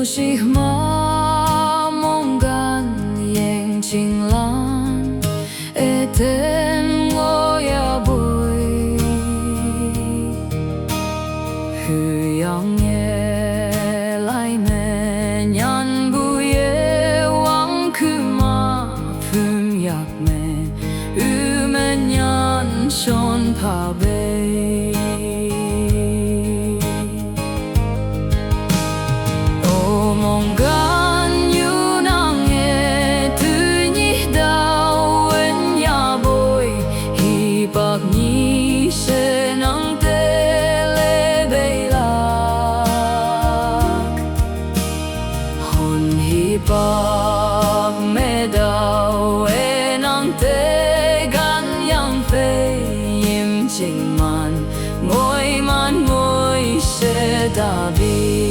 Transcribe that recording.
Shi ma mong gan yang ching lan e ten ngo ya bui hu yang ye lai me nhan bu ye wang ku ma phum yak me u me nhan shon pa be mong gan yu nang e tu ni dao wen ya boy hi bak ni se nang te le be la hon hi bak me dao e nang te gan yang fe yim ching man ngoi se da bi